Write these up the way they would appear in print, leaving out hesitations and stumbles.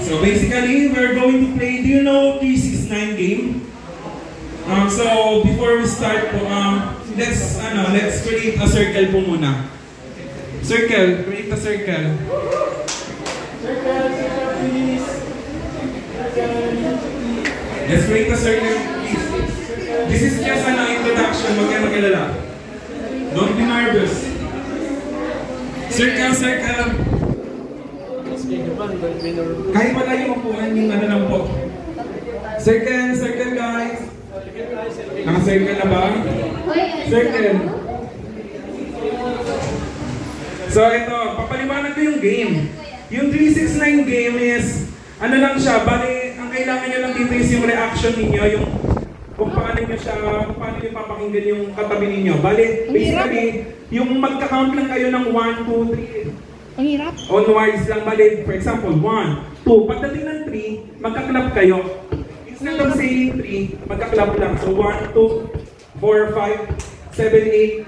So basically, we're going to play, do you know 369 game? So before we start po, let's create a circle po muna. Circle, create a circle. Circle, please. Let's create a circle, please. This is just an introduction, wag kayo mag-alala. Don't be nervous. Circle, circle. Kahit wala yung upuan, yung ano lang po. Circle, circle guys. Naka-circle na ba? Circle. So ito, papaliwanag ko yung game. Yung 369 game is, ano lang siya, bali, ang kailangan nyo lang dito is yung reaction ninyo, yung kung paano nyo siya, kung paano nyo papakinggan yung katabi ninyo. Bali, basically, yung magka-count lang kayo ng 1, 2, 3. Ang hirap. Onwards lang, bali, for example, 1, 2. Pagdating ng 3, magka-clap kayo. Instead of saying 3, magka-clap lang. So 1, 2, 4, 5, 7, 8,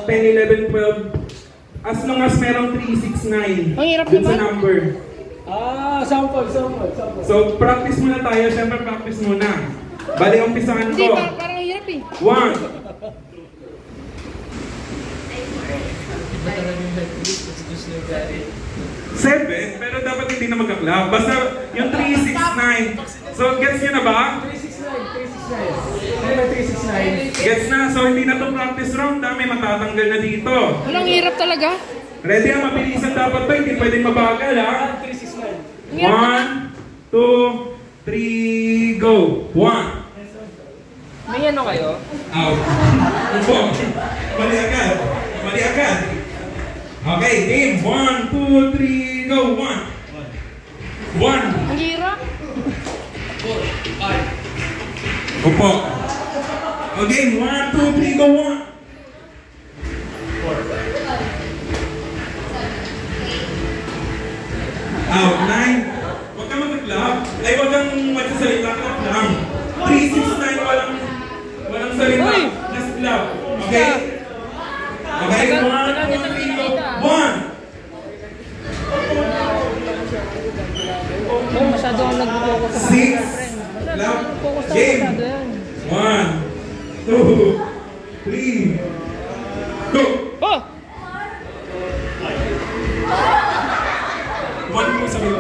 10, 11, 12. As long as merong 3, 6, 9. Ang hirap dun naman. sa number. Sample. So practice muna tayo. Siyempre practice muna. Bali, umpisahan Hindi, ko. parang hirap eh. 1. Seven, pero dapat hindi na magka-clap. Basta yung 3, 6, 9. So, gets nyo na ba? 369. Gets na. So, hindi na to practice round. May matatanggal na dito. Walang hirap talaga. Ready? Mabilisan dapat to. Hindi pwedeng mabagal, ha? 369. 1, 2, 3, go. 1. May ano kayo? Out. Upo. Mali agad. Mali agad. Okay, game. 1, 2, 3, go. 1. 1. Ang hirap. Upo. O game. 1, 2, 3, go. 1. Out. 9. Huwag kang mag-clap. Ay, huwag kang magsasalita. Clap lang. 3, 6, 9. Walang salita. Just clap. Okay? Okay, 1, 2, 3, go. 1. Oh, masyado ang nag-focus sa 6. Clap. Game. 1, 2, 3. Go. Oh! 1 po sabi ko.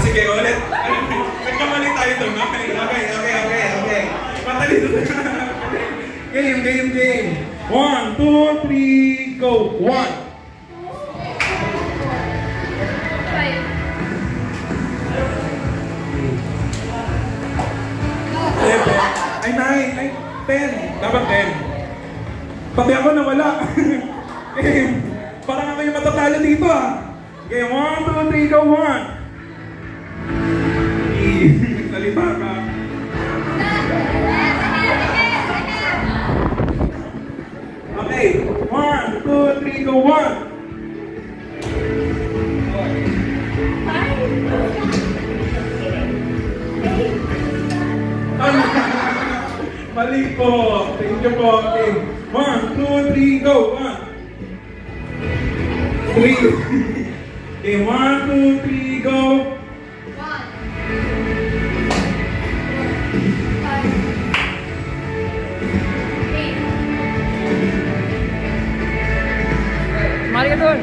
Sige, ulit. Nagkamali tayo doon. Okay. Patalito na. Game. 1, 2, 3, go. 1. Ay, 9. Ay, 10. Dapat 10. Pati ako nawala. Parang ako yung matatalo dito, ah. Okay, 1, 2, 3, go. 1. Salita ka. Okay, 1, 2, 3, go. 1. Mali po. Thank you po. Okay. 1, 2, 3, go. 1. 3. Okay, 1, 2, 3, go. Mari ka doon.